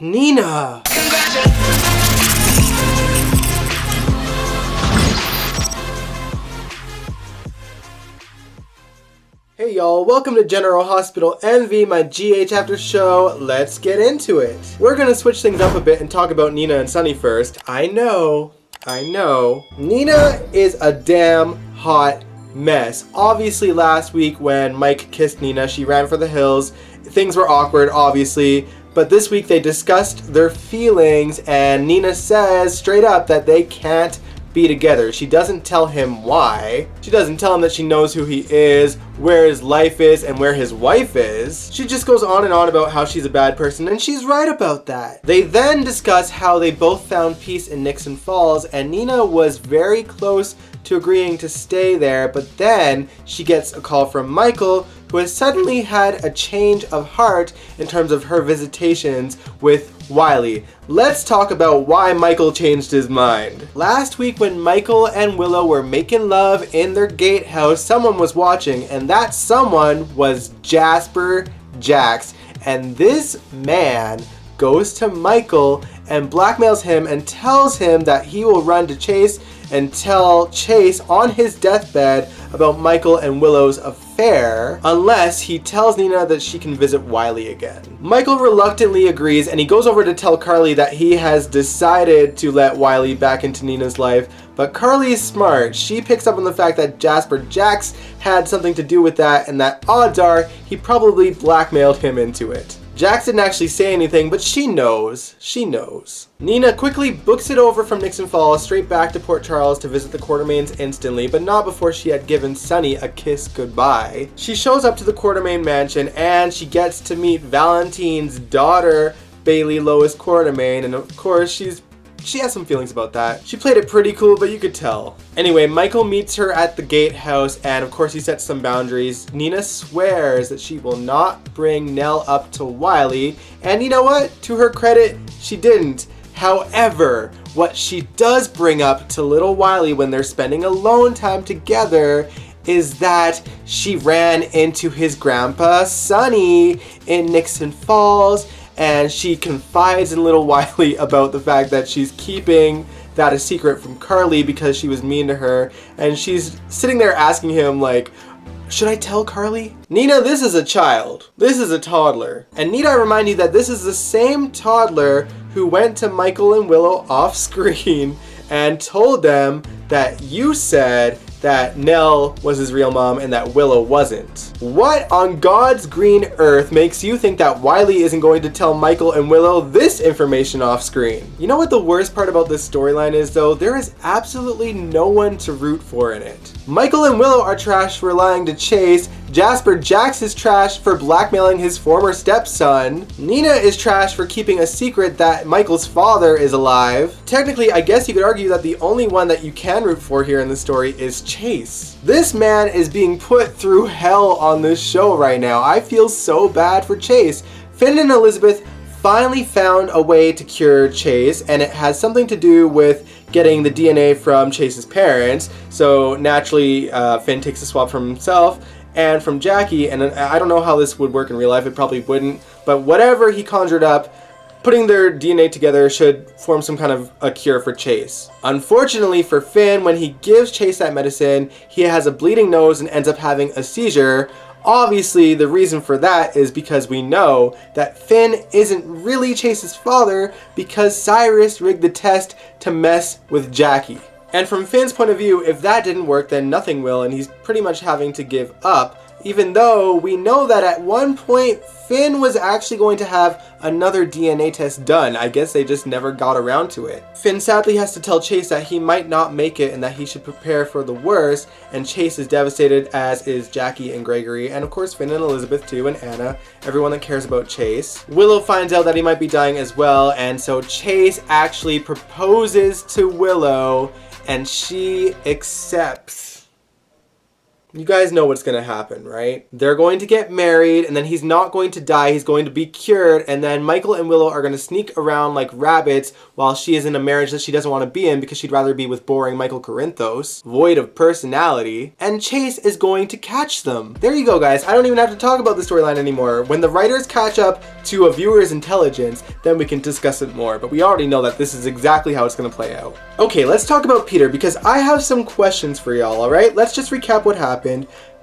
Nina! Hey y'all, welcome to General Hospital MV, my GH after show. Let's get into it. We're gonna switch things up a bit and talk about Nina and Sunny first. I know. Nina is a damn hot mess. Obviously last week when Mike kissed Nina, she ran for the hills. Things were awkward, obviously. But this week they discussed their feelings and Nina says straight up that they can't be together. She doesn't tell him why. She doesn't tell him that she knows who he is, where his life is, and where his wife is. She just goes on and on about how she's a bad person, and she's right about that. They then discuss how they both found peace in Nixon Falls, and Nina was very close to agreeing to stay there, but then she gets a call from Michael, who has suddenly had a change of heart in terms of her visitations with Wiley. Let's talk about why Michael changed his mind. Last week when Michael and Willow were making love in their gatehouse, someone was watching, and that someone was Jasper Jax. And this man goes to Michael and blackmails him and tells him that he will run to Chase and tell Chase on his deathbed about Michael and Willow's affair unless he tells Nina that she can visit Wiley again. Michael reluctantly agrees and he goes over to tell Carly that he has decided to let Wiley back into Nina's life, but Carly is smart. She picks up on the fact that Jasper Jax had something to do with that and that odds are he probably blackmailed him into it. Jax didn't actually say anything, but she knows. Nina quickly books it over from Nixon Falls straight back to Port Charles to visit the Quartermains instantly, but not before she had given Sunny a kiss goodbye. She shows up to the Quartermain mansion and she gets to meet Valentine's daughter, Bailey Lois Quartermain, and of course she has some feelings about that. She played it pretty cool, but you could tell. Anyway, Michael meets her at the gatehouse, and of course he sets some boundaries. Nina swears that she will not bring Nell up to Wiley, and you know what? To her credit, she didn't. However, what she does bring up to little Wiley when they're spending alone time together is that she ran into his grandpa, Sunny, in Nixon Falls, and she confides in little Wiley about the fact that she's keeping that a secret from Carly because she was mean to her, and she's sitting there asking him like, should I tell Carly? Nina, this is a child. This is a toddler. And need I remind you that this is the same toddler who went to Michael and Willow off screen and told them that you said that Nell was his real mom and that Willow wasn't. What on God's green earth makes you think that Wiley isn't going to tell Michael and Willow this information off screen? You know what the worst part about this storyline is though? There is absolutely no one to root for in it. Michael and Willow are trash for lying to Chase. Jasper Jax is trash for blackmailing his former stepson. Nina is trash for keeping a secret that Michael's father is alive. Technically, I guess you could argue that the only one that you can root for here in the story is Chase. This man is being put through hell on this show right now. I feel so bad for Chase. Finn and Elizabeth finally found a way to cure Chase, and it has something to do with getting the DNA from Chase's parents. So naturally, Finn takes a swab from himself and from Jackie, and I don't know how this would work in real life, it probably wouldn't, but whatever he conjured up, putting their DNA together should form some kind of a cure for Chase. Unfortunately for Finn, when he gives Chase that medicine, he has a bleeding nose and ends up having a seizure. Obviously, the reason for that is because we know that Finn isn't really Chase's father because Cyrus rigged the test to mess with Jackie. And from Finn's point of view, if that didn't work, then nothing will, and he's pretty much having to give up, even though we know that at one point Finn was actually going to have another DNA test done. I guess they just never got around to it. Finn sadly has to tell Chase that he might not make it and that he should prepare for the worst, and Chase is devastated, as is Jackie and Gregory, and of course Finn and Elizabeth too, and Anna, everyone that cares about Chase. Willow finds out that he might be dying as well, and so Chase actually proposes to Willow, and she accepts. You guys know what's gonna happen, right? They're going to get married, and then he's not going to die, he's going to be cured, and then Michael and Willow are gonna sneak around like rabbits while she is in a marriage that she doesn't want to be in because she'd rather be with boring Michael Corinthos, void of personality, and Chase is going to catch them. There you go, guys. I don't even have to talk about the storyline anymore. When the writers catch up to a viewer's intelligence, then we can discuss it more, but we already know that this is exactly how it's gonna play out. Okay, let's talk about Peter, because I have some questions for y'all, alright? Let's just recap what happened.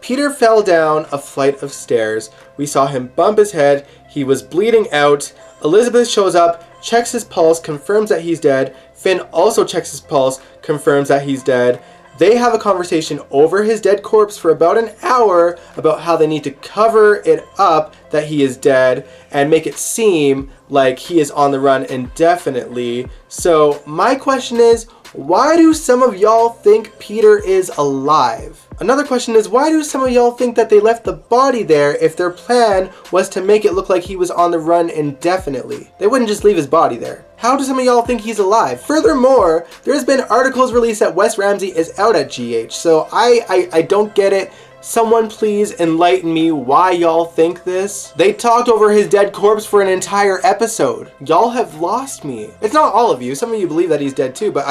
Peter fell down a flight of stairs. We saw him bump his head. He was bleeding out. Elizabeth shows up, checks his pulse, confirms that he's dead. Finn also checks his pulse, confirms that he's dead. They have a conversation over his dead corpse for about an hour about how they need to cover it up that he is dead and make it seem like he is on the run indefinitely. So my question is, why do some of y'all think Peter is alive? Another question is, why do some of y'all think that they left the body there if their plan was to make it look like he was on the run indefinitely? They wouldn't just leave his body there. How do some of y'all think he's alive? Furthermore, there's been articles released that Wes Ramsey is out at GH, so I don't get it. Someone please enlighten me why y'all think this. They talked over his dead corpse for an entire episode. Y'all have lost me. It's not all of you. Some of you believe that he's dead too, but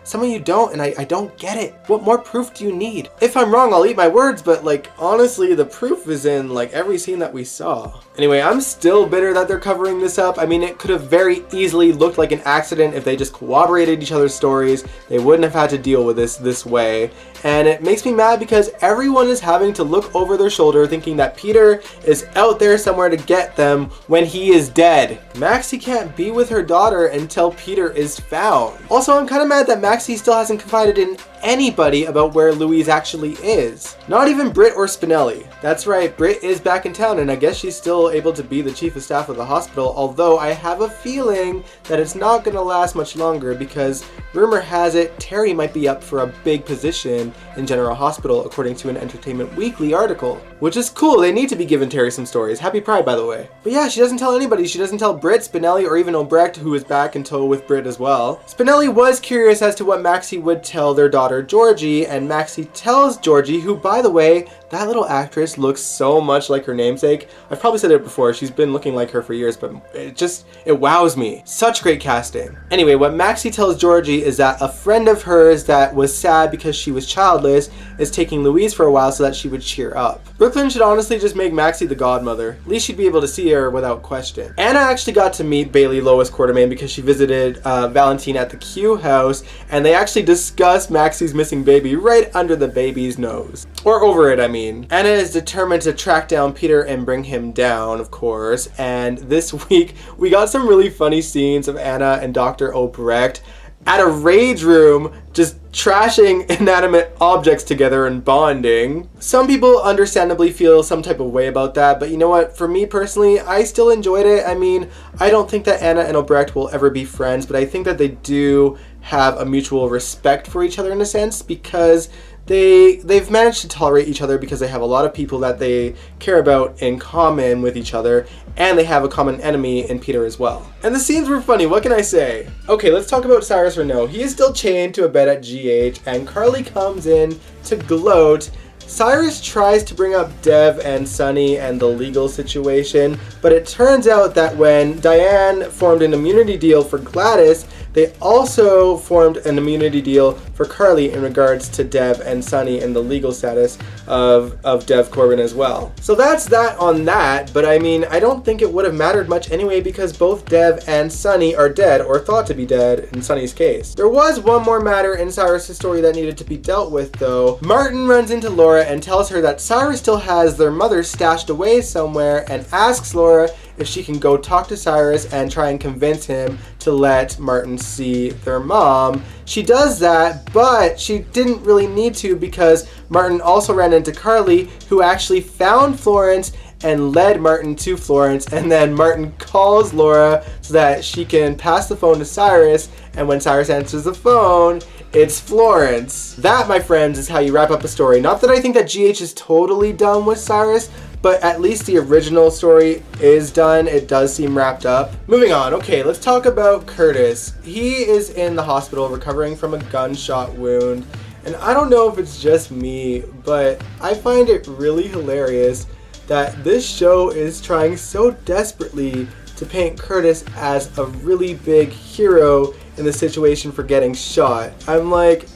some of you don't, and I don't get it. What more proof do you need? If I'm wrong, I'll eat my words, but like, honestly, the proof is in like every scene that we saw. Anyway, I'm still bitter that they're covering this up. I mean, it could have very easily looked like an accident if they just corroborated each other's stories. They wouldn't have had to deal with this way. And it makes me mad because everyone is having to look over their shoulder thinking that Peter is out there somewhere to get them when he is dead. Maxie can't be with her daughter until Peter is found. Also, I'm kind of mad that Maxie still hasn't confided in anybody about where Louise actually is. Not even Britt or Spinelli. That's right, Britt is back in town, and I guess she's still able to be the chief of staff of the hospital, although I have a feeling that it's not going to last much longer because rumor has it Terry might be up for a big position in General Hospital according to an Entertainment Weekly article. Which is cool, they need to be giving Terry some stories. Happy Pride, by the way. But yeah, she doesn't tell anybody. She doesn't tell Britt, Spinelli, or even Obrecht, who is back in tow with Britt as well. Spinelli was curious as to what Maxie would tell their daughter Georgie, and Maxie tells Georgie, who, by the way, that little actress looks so much like her namesake. I've probably said it before, she's been looking like her for years, but it wows me. Such great casting. Anyway, what Maxie tells Georgie is that a friend of hers that was sad because she was childless is taking Louise for a while so that she would cheer up. Brooklyn should honestly just make Maxie the godmother. At least she'd be able to see her without question. Anna actually got to meet Bailey Lois Quartermain because she visited Valentine at the Q house, and they actually discussed Maxie's missing baby right under the baby's nose. Or over it, I mean. Anna is determined to track down Peter and bring him down, of course, and this week we got some really funny scenes of Anna and Dr. Obrecht at a rage room just trashing inanimate objects together and bonding. Some people understandably feel some type of way about that, but you know what? For me personally, I still enjoyed it. I mean, I don't think that Anna and Obrecht will ever be friends, but I think that they do have a mutual respect for each other in a sense because they've managed to tolerate each other because they have a lot of people that they care about in common with each other, and they have a common enemy in Peter as well. And the scenes were funny, what can I say? Okay, let's talk about Cyrus Renaud. He is still chained to a bed at GH, and Carly comes in to gloat. Cyrus tries to bring up Dev and Sunny and the legal situation, but it turns out that when Diane formed an immunity deal for Gladys, they also formed an immunity deal for Carly in regards to Dev and Sunny and the legal status of Dev Corbin as well. So that's that on that, but I mean, I don't think it would have mattered much anyway because both Dev and Sunny are dead or thought to be dead in Sunny's case. There was one more matter in Cyrus' story that needed to be dealt with though. Martin runs into Laura and tells her that Cyrus still has their mother stashed away somewhere and asks Laura if she can go talk to Cyrus and try and convince him to let Martin see their mom. She does that, but she didn't really need to because Martin also ran into Carly, who actually found Florence and led Martin to Florence, and then Martin calls Laura so that she can pass the phone to Cyrus, and when Cyrus answers the phone, it's Florence. That, my friends, is how you wrap up a story. Not that I think that GH is totally done with Cyrus, but at least the original story is done. It does seem wrapped up. Moving on, okay, let's talk about Curtis. He is in the hospital recovering from a gunshot wound. And I don't know if it's just me, but I find it really hilarious that this show is trying so desperately to paint Curtis as a really big hero in the situation for getting shot. I'm like,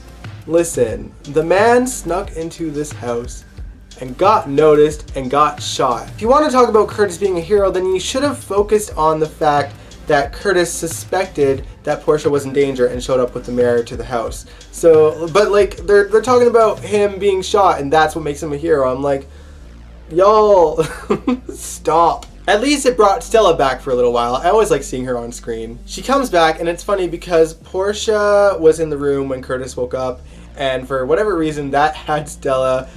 listen, the man snuck into this house and got noticed and got shot. If you want to talk about Curtis being a hero, then you should have focused on the fact that Curtis suspected that Portia was in danger and showed up with the mayor to the house. So, but like, they're talking about him being shot and that's what makes him a hero. I'm like, y'all, stop. At least it brought Stella back for a little while. I always like seeing her on screen. She comes back and it's funny because Portia was in the room when Curtis woke up, and for whatever reason that had Stella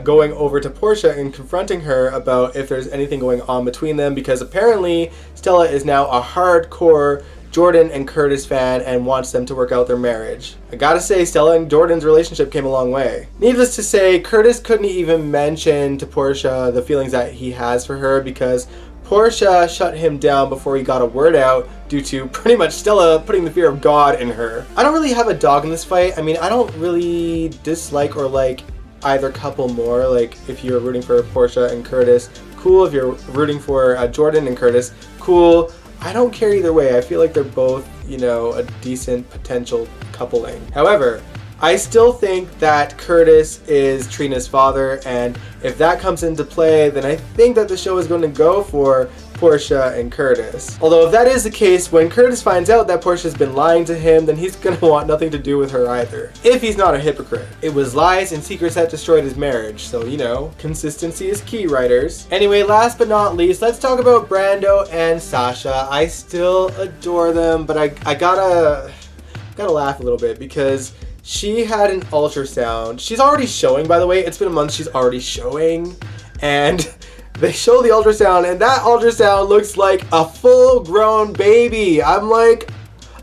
going over to Portia and confronting her about if there's anything going on between them, because apparently Stella is now a hardcore Jordan and Curtis fan and wants them to work out their marriage. I gotta say, Stella and Jordan's relationship came a long way. Needless to say, Curtis couldn't even mention to Portia the feelings that he has for her because Portia shut him down before he got a word out due to pretty much Stella putting the fear of God in her. I don't really have a dog in this fight. I mean, I don't really dislike or like either couple more. Like, if you're rooting for Portia and Curtis, cool. If you're rooting for Jordan and Curtis, cool. I don't care either way. I feel like they're both, you know, a decent potential coupling. However, I still think that Curtis is Trina's father, and if that comes into play, then I think that the show is going to go for Portia and Curtis. Although if that is the case, when Curtis finds out that Portia's been lying to him, then he's going to want nothing to do with her either. If he's not a hypocrite. It was lies and secrets that destroyed his marriage, so you know, consistency is key, writers. Anyway, last but not least, let's talk about Brando and Sasha. I still adore them, but I gotta laugh a little bit because she had an ultrasound. She's already showing, by the way. It's been a month, she's already showing. And they show the ultrasound, and that ultrasound looks like a full-grown baby. I'm like,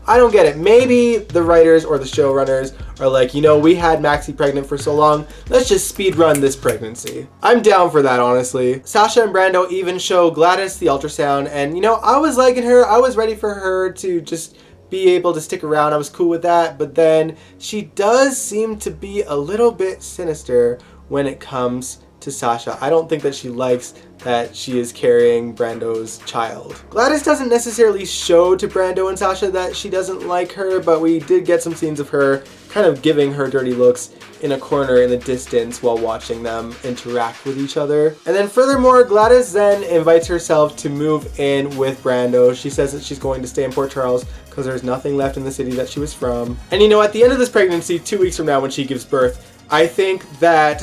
I don't get it. Maybe the writers or the showrunners are like, you know, we had Maxie pregnant for so long, let's just speed run this pregnancy. I'm down for that, honestly. Sasha and Brando even show Gladys the ultrasound, and you know, I was liking her. I was ready for her to just be able to stick around. I was cool with that, but then she does seem to be a little bit sinister when it comes to Sasha. I don't think that she likes that she is carrying Brando's child. Gladys doesn't necessarily show to Brando and Sasha that she doesn't like her, but we did get some scenes of her kind of giving her dirty looks in a corner in the distance while watching them interact with each other. And then furthermore, Gladys then invites herself to move in with Brando. She says that she's going to stay in Port Charles because there's nothing left in the city that she was from. And you know, at the end of this pregnancy, 2 weeks from now when she gives birth, I think that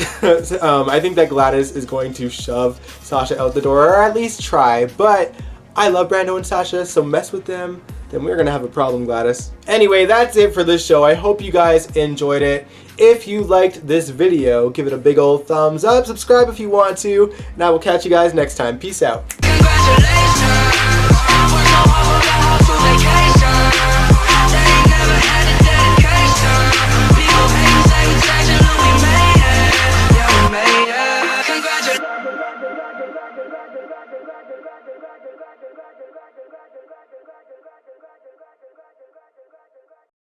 Gladys is going to shove Sasha out the door, or at least try. But I love Brando and Sasha, so mess with them, then we're gonna have a problem, Gladys. Anyway, that's it for this show. I hope you guys enjoyed it. If you liked this video, give it a big old thumbs up, subscribe if you want to, and I will catch you guys next time. Peace out.